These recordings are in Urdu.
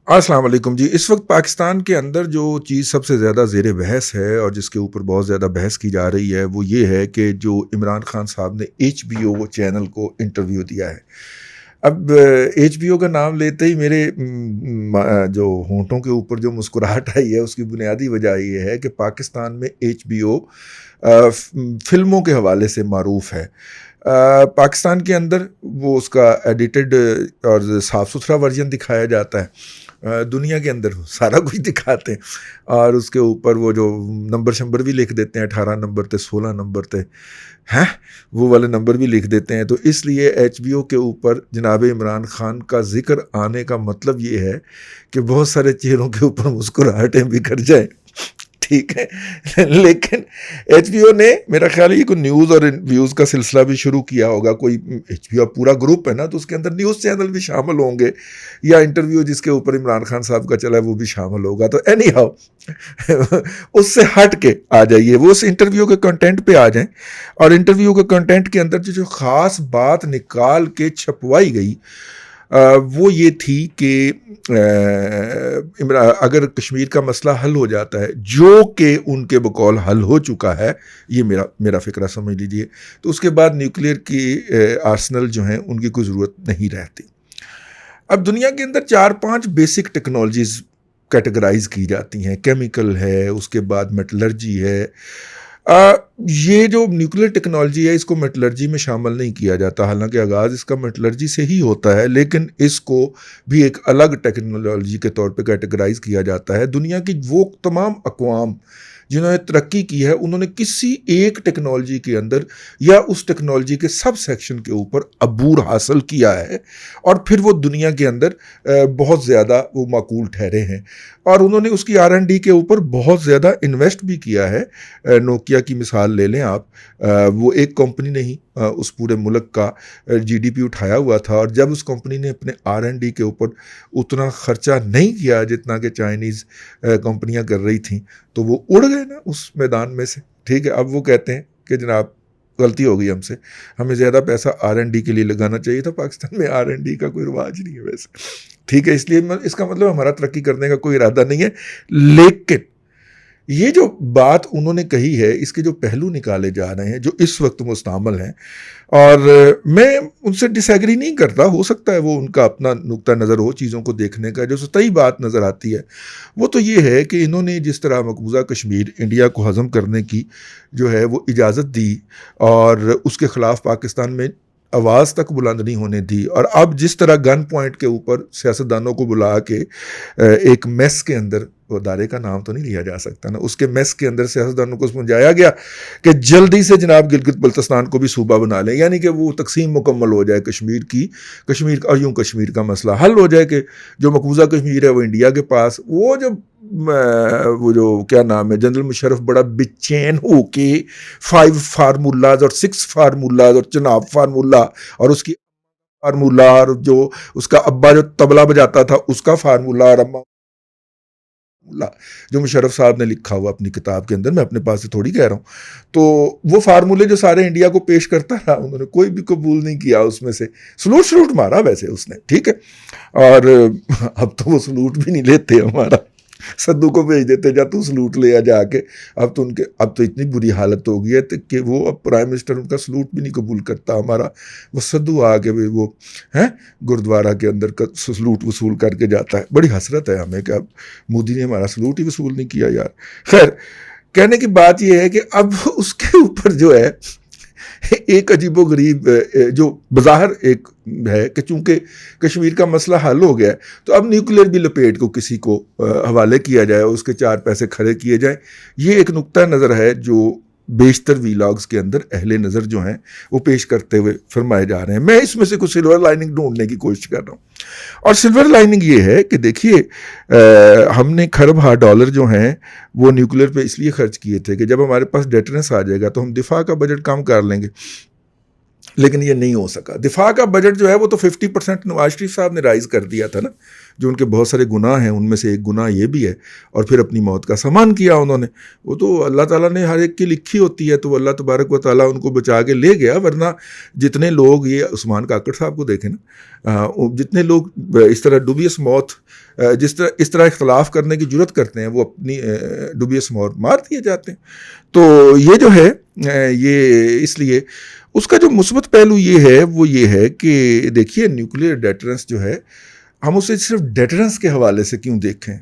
السلام علیکم جی۔ اس وقت پاکستان کے اندر جو چیز سب سے زیادہ زیر بحث ہے اور جس کے اوپر بہت زیادہ بحث کی جا رہی ہے وہ یہ ہے کہ جو عمران خان صاحب نے HBO چینل کو انٹرویو دیا ہے۔ اب HBO کا نام لیتے ہی میرے جو ہونٹوں کے اوپر جو مسکراہٹ آئی ہے اس کی بنیادی وجہ یہ ہے کہ پاکستان میں HBO فلموں کے حوالے سے معروف ہے۔ پاکستان کے اندر وہ اس کا ایڈیٹڈ اور صاف ستھرا ورژن دکھایا جاتا ہے، دنیا کے اندر سارا کچھ دکھاتے ہیں اور اس کے اوپر وہ جو نمبر شمبر بھی لکھ دیتے ہیں، 18 نمبر تھے، 16 نمبر تھے، ہیں وہ والے نمبر بھی لکھ دیتے ہیں۔ تو اس لیے HBO کے اوپر جناب عمران خان کا ذکر آنے کا مطلب یہ ہے کہ بہت سارے چہروں کے اوپر مسکراہٹیں بکھر جائیں، ٹھیک ہے۔ لیکن HBO نے میرا خیال ہے یہ کوئی نیوز اور ویوز کا سلسلہ بھی شروع کیا ہوگا، کوئی HBO پورا گروپ ہے نا، تو اس کے اندر نیوز چینل بھی شامل ہوں گے یا انٹرویو جس کے اوپر عمران خان صاحب کا چلا ہے وہ بھی شامل ہوگا۔ تو اینی ہاؤ اس سے ہٹ کے آ جائیے، وہ اس انٹرویو کے کنٹینٹ پہ آ جائیں، اور انٹرویو کے کنٹینٹ کے اندر جو خاص بات نکال کے چھپوائی گئی وہ یہ تھی کہ اگر کشمیر کا مسئلہ حل ہو جاتا ہے، جو کہ ان کے بقول حل ہو چکا ہے، یہ میرا فکرہ سمجھ لیجئے، تو اس کے بعد نیوکلیئر کی آرسنل جو ہیں ان کی کوئی ضرورت نہیں رہتی۔ اب دنیا کے اندر 4-5 بیسک ٹیکنالوجیز کیٹیگرائز کی جاتی ہیں، کیمیکل ہے، اس کے بعد میٹلرجی ہے۔ یہ جو نیوکلیئر ٹیکنالوجی ہے اس کو میٹلرجی میں شامل نہیں کیا جاتا، حالانکہ آغاز اس کا میٹلرجی سے ہی ہوتا ہے، لیکن اس کو بھی ایک الگ ٹیکنالوجی کے طور پہ کیٹیگرائز کیا جاتا ہے۔ دنیا کی وہ تمام اقوام جنہوں نے ترقی کی ہے انہوں نے کسی ایک ٹیکنالوجی کے اندر یا اس ٹیکنالوجی کے سب سیکشن کے اوپر عبور حاصل کیا ہے، اور پھر وہ دنیا کے اندر بہت زیادہ وہ معقول ٹھہرے ہیں، اور انہوں نے اس کی R&D کے اوپر بہت زیادہ انویسٹ بھی کیا ہے۔ نوکیا کی مثال لے لیں آپ، وہ ایک کمپنی نہیں اس پورے ملک کا GDP اٹھایا ہوا تھا، اور جب اس کمپنی نے اپنے R&D کے اوپر اتنا خرچہ نہیں کیا جتنا کہ چائنیز کمپنیاں کر رہی تھیں تو وہ اڑ گئے نا اس میدان میں سے، ٹھیک ہے۔ اب وہ کہتے ہیں کہ جناب غلطی ہو گئی ہم سے، ہمیں زیادہ پیسہ R&D کے لیے لگانا چاہیے تھا، پاکستان میں R&D کا کوئی رواج نہیں ہے ویسے، ٹھیک ہے۔ اس لیے اس کا مطلب ہمارا ترقی کرنے کا کوئی ارادہ نہیں ہے، لیکن یہ جو بات انہوں نے کہی ہے اس کے جو پہلو نکالے جا رہے ہیں جو اس وقت مستعمل ہیں، اور میں ان سے ڈس ایگری نہیں کرتا، ہو سکتا ہے وہ ان کا اپنا نقطہ نظر ہو چیزوں کو دیکھنے کا، جو سطحی بات نظر آتی ہے وہ تو یہ ہے کہ انہوں نے جس طرح مقبوضہ کشمیر انڈیا کو ہضم کرنے کی جو ہے وہ اجازت دی اور اس کے خلاف پاکستان میں آواز تک بلند نہیں ہونے دی، اور اب جس طرح گن پوائنٹ کے اوپر سیاستدانوں کو بلا کے ایک میس کے اندر، وہ ادارے کا نام تو نہیں لیا جا سکتا نا، اس کے میس کے اندر سیاستدانوں کو سمجھایا گیا کہ جلدی سے جناب گلگت بلتستان کو بھی صوبہ بنا لیں، یعنی کہ وہ تقسیم مکمل ہو جائے کشمیر کا، اور یوں کشمیر کا مسئلہ حل ہو جائے کہ جو مقبوضہ کشمیر ہے وہ انڈیا کے پاس۔ وہ جو کیا نام ہے، جنرل مشرف بڑا بے چین ہو کے 5 فارمولاز اور 6 فارمولاز اور چناب فارمولا اور اس کی فارمولا، اور جو اس کا ابا جو طبلہ بجاتا تھا اس کا فارمولا، اور اما جو مشرف صاحب نے لکھا ہوا اپنی کتاب کے اندر، میں اپنے پاس سے تھوڑی کہہ رہا ہوں، تو وہ فارمولے جو سارے انڈیا کو پیش کرتا رہا انہوں نے کوئی بھی قبول نہیں کیا، اس میں سے سلوٹ مارا ویسے اس نے، ٹھیک ہے، اور اب تو وہ سلوٹ بھی نہیں لیتے، ہمارا سدو کو بھیج دیتے جا تو سلوٹ لے جا کے، اب تو اتنی بری حالت ہو گئی ہے کہ وہ اب پرائم منسٹر ان کا سلوٹ بھی نہیں قبول کرتا ہمارا، وہ سدو آ کے وہ گردوارہ کے اندر کا سلوٹ وصول کر کے جاتا ہے۔ بڑی حسرت ہے ہمیں کہ اب مودی نے ہمارا سلوٹ ہی وصول نہیں کیا یار۔ خیر، کہنے کی بات یہ ہے کہ اب اس کے اوپر جو ہے ایک عجیب و غریب جو بظاہر ایک ہے کہ چونکہ کشمیر کا مسئلہ حل ہو گیا ہے تو اب نیوکلیئر بھی لپیٹ کو کسی کو حوالے کیا جائے، اس کے 4 پیسے کھڑے کیے جائیں، یہ ایک نقطہ نظر ہے جو بیشتر ویلاگز کے اندر اہل نظر جو ہیں وہ پیش کرتے ہوئے فرمائے جا رہے ہیں۔ میں اس میں سے کچھ سلور لائننگ ڈھونڈنے کی کوشش کر رہا ہوں، اور سلور لائننگ یہ ہے کہ دیکھیے ہم نے کھرب ہا ڈالر جو ہیں وہ نیوکلیئر پہ اس لیے خرچ کیے تھے کہ جب ہمارے پاس ڈیٹرنس آ جائے گا تو ہم دفاع کا بجٹ کم کر لیں گے، لیکن یہ نہیں ہو سکا۔ دفاع کا بجٹ جو ہے وہ تو 50% نواز شریف صاحب نے رائز کر دیا تھا نا، جو ان کے بہت سارے گناہ ہیں ان میں سے ایک گناہ یہ بھی ہے، اور پھر اپنی موت کا سامان کیا انہوں نے، وہ تو اللہ تعالیٰ نے ہر ایک کی لکھی ہوتی ہے، تو اللہ تبارک و تعالیٰ ان کو بچا کے لے گیا، ورنہ جتنے لوگ، یہ عثمان کاکڑ صاحب کو دیکھیں نا، جتنے لوگ اس طرح ڈوبیس موت اس طرح اختلاف کرنے کی جرت کرتے ہیں وہ اپنی ڈوبیس مار دیے جاتے ہیں. تو یہ جو ہے یہ اس لیے اس کا جو مثبت پہلو یہ ہے کہ دیکھیے نیوکلیئر ڈیٹرنس جو ہے ہم اسے صرف ڈیٹرنس کے حوالے سے کیوں دیکھیں,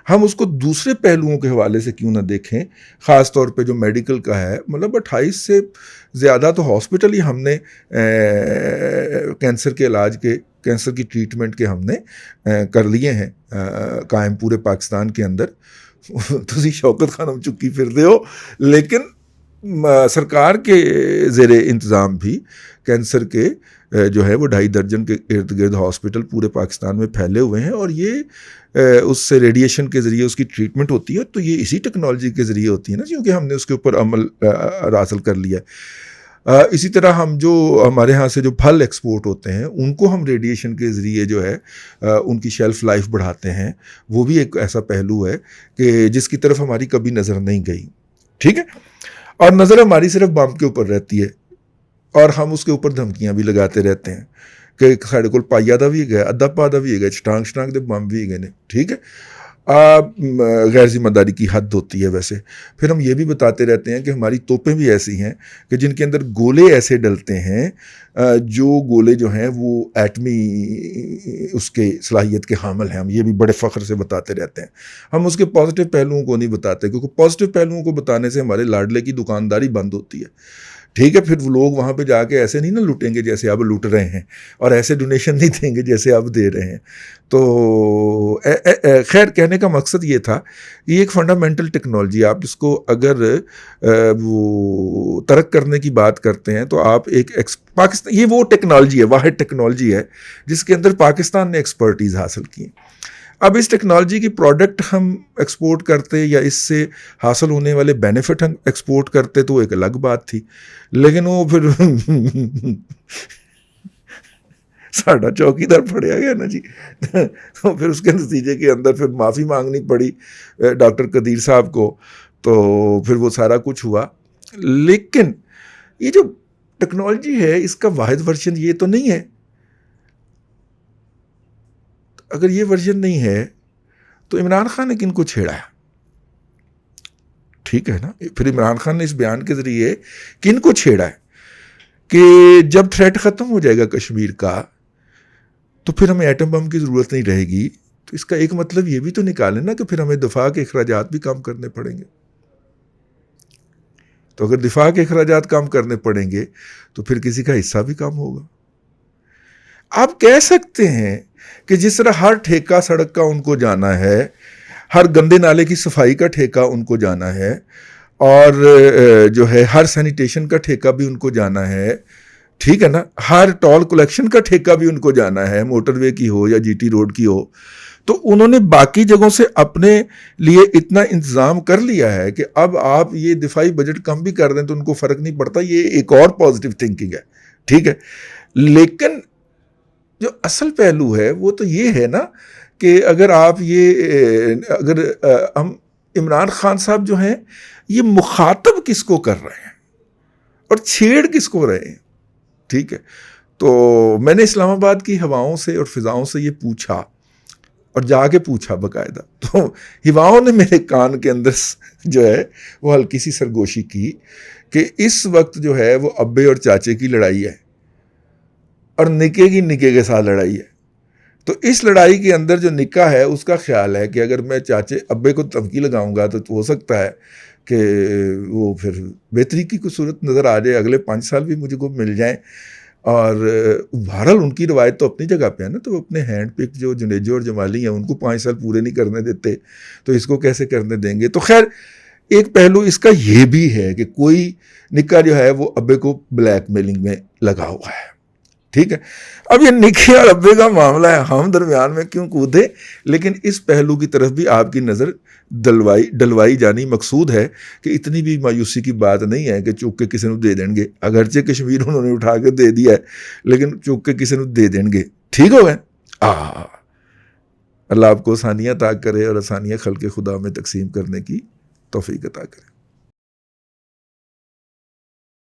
ہم اس کو دوسرے پہلوؤں کے حوالے سے کیوں نہ دیکھیں, خاص طور پہ جو میڈیکل کا ہے. مطلب 28 سے زیادہ تو ہاسپٹل ہی ہم نے کینسر کے علاج کے, کینسر کی ٹریٹمنٹ کے ہم نے کر لیے ہیں قائم پورے پاکستان کے اندر. تسی شوکت خانم چکی پھرتے ہو, لیکن سرکار کے زیر انتظام بھی کینسر کے جو ہے وہ 2.5 درجن کے ارد گرد ہاسپٹل پورے پاکستان میں پھیلے ہوئے ہیں, اور یہ اس سے ریڈیشن کے ذریعے اس کی ٹریٹمنٹ ہوتی ہے. تو یہ اسی ٹیکنالوجی کے ذریعے ہوتی ہے نا, کیونکہ ہم نے اس کے اوپر عمل حاصل کر لیا ہے. اسی طرح ہم جو ہمارے ہاں سے جو پھل ایکسپورٹ ہوتے ہیں ان کو ہم ریڈیشن کے ذریعے جو ہے ان کی شیلف لائف بڑھاتے ہیں. وہ بھی ایک ایسا پہلو ہے کہ جس کی طرف ہماری کبھی نظر نہیں گئی. ٹھیک ہے, اور نظر ہماری صرف بم کے اوپر رہتی ہے, اور ہم اس کے اوپر دھمکیاں بھی لگاتے رہتے ہیں کہ ساڑھے کول پائیا دا بھی گیا, ادھا پا دا بھی گیا, چٹانگ دے بم بھی گئے نے. ٹھیک ہے, غیر ذمہ داری کی حد ہوتی ہے. ویسے پھر ہم یہ بھی بتاتے رہتے ہیں کہ ہماری توپیں بھی ایسی ہیں کہ جن کے اندر گولے ایسے ڈلتے ہیں جو گولے جو ہیں وہ ایٹمی اس کے صلاحیت کے حامل ہیں. ہم یہ بھی بڑے فخر سے بتاتے رہتے ہیں. ہم اس کے پازیٹیو پہلوؤں کو نہیں بتاتے, کیونکہ پازیٹیو پہلوؤں کو بتانے سے ہمارے لاڈلے کی دکانداری بند ہوتی ہے. ٹھیک ہے, پھر وہ لوگ وہاں پہ جا کے ایسے نہیں نا لوٹیں گے جیسے اب لوٹ رہے ہیں, اور ایسے ڈونیشن نہیں دیں گے جیسے اب دے رہے ہیں. تو خیر کہنے کا مقصد یہ تھا, یہ ایک فنڈامنٹل ٹیکنالوجی, آپ اس کو اگر وہ ترک کرنے کی بات کرتے ہیں تو آپ ایک پاکستان, یہ وہ ٹیکنالوجی ہے, واحد ٹیکنالوجی ہے جس کے اندر پاکستان نے ایکسپرٹیز حاصل کی. اب اس ٹیکنالوجی کی پروڈکٹ ہم ایکسپورٹ کرتے یا اس سے حاصل ہونے والے بینیفٹ ہم ایکسپورٹ کرتے تو ایک الگ بات تھی, لیکن وہ پھر ساڈا چوکیدار پڑیا گیا نا جی, تو پھر اس کے نتیجے کے اندر پھر معافی مانگنی پڑی ڈاکٹر قدیر صاحب کو, تو پھر وہ سارا کچھ ہوا. لیکن یہ جو ٹیکنالوجی ہے اس کا واحد ورژن یہ تو نہیں ہے. اگر یہ ورژن نہیں ہے تو عمران خان نے کن کو چھیڑا ہے؟ ٹھیک ہے نا, پھر عمران خان نے اس بیان کے ذریعے کن کو چھیڑا ہے کہ جب تھریٹ ختم ہو جائے گا کشمیر کا تو پھر ہمیں ایٹم بم کی ضرورت نہیں رہے گی. تو اس کا ایک مطلب یہ بھی تو نکالیں نا کہ پھر ہمیں دفاع کے اخراجات بھی کم کرنے پڑیں گے. تو اگر دفاع کے اخراجات کم کرنے پڑیں گے تو پھر کسی کا حصہ بھی کم ہوگا. آپ کہہ سکتے ہیں کہ جس طرح ہر ٹھیکہ سڑک کا ان کو جانا ہے, ہر گندے نالے کی صفائی کا ٹھیکہ ان کو جانا ہے, اور جو ہے ہر سینیٹیشن کا ٹھیکہ بھی ان کو جانا ہے. ٹھیک ہے نا, ہر ٹول کلیکشن کا ٹھیکہ بھی ان کو جانا ہے, موٹر وے کی ہو یا جی ٹی روڈ کی ہو. تو انہوں نے باقی جگہوں سے اپنے لیے اتنا انتظام کر لیا ہے کہ اب آپ یہ دفاعی بجٹ کم بھی کر دیں تو ان کو فرق نہیں پڑتا. یہ ایک اور پازیٹیو تھنکنگ ہے. ٹھیک ہے, لیکن جو اصل پہلو ہے وہ تو یہ ہے نا کہ اگر آپ اگر ہم عمران خان صاحب جو ہیں یہ مخاطب کس کو کر رہے ہیں اور چھیڑ کس کو رہے ہیں. ٹھیک ہے, تو میں نے اسلام آباد کی ہواؤں سے اور فضاؤں سے یہ پوچھا, اور جا کے پوچھا باقاعدہ, تو ہواؤں نے میرے کان کے اندر جو ہے وہ ہلکی سی سرگوشی کی کہ اس وقت جو ہے وہ ابے اور چاچے کی لڑائی ہے, اور نکے کی نکے کے ساتھ لڑائی ہے. تو اس لڑائی کے اندر جو نکا ہے اس کا خیال ہے کہ اگر میں ابے کو دھمکی لگاؤں گا تو ہو سکتا ہے کہ وہ پھر بہتری کی کوئی صورت نظر آ جائے, اگلے 5 سال بھی مجھے کو مل جائیں. اور بہرحال ان کی روایت تو اپنی جگہ پہ ہے نا, تو وہ اپنے ہینڈ پک جو جنیجو اور جمالی ہیں ان کو 5 سال پورے نہیں کرنے دیتے, تو اس کو کیسے کرنے دیں گے. تو خیر ایک پہلو اس کا یہ بھی ہے کہ کوئی نکا جو ہے وہ ابے کو بلیک میلنگ میں لگا ہوا ہے. ٹھیک ہے, اب یہ نکھے اور ابے کا معاملہ ہے, ہم درمیان میں کیوں کودے. لیکن اس پہلو کی طرف بھی آپ کی نظر ڈلوائی جانی مقصود ہے کہ اتنی بھی مایوسی کی بات نہیں ہے کہ چوک کے کسی نے دے دیں گے. اگرچہ کشمیر انہوں نے اٹھا کے دے دیا ہے, لیکن چوک کے کسی نے دے دیں گے. ٹھیک ہو گئے. اللہ آپ کو آسانیاں عطا کرے اور آسانیاں خلق خدا میں تقسیم کرنے کی توفیق عطا کرے.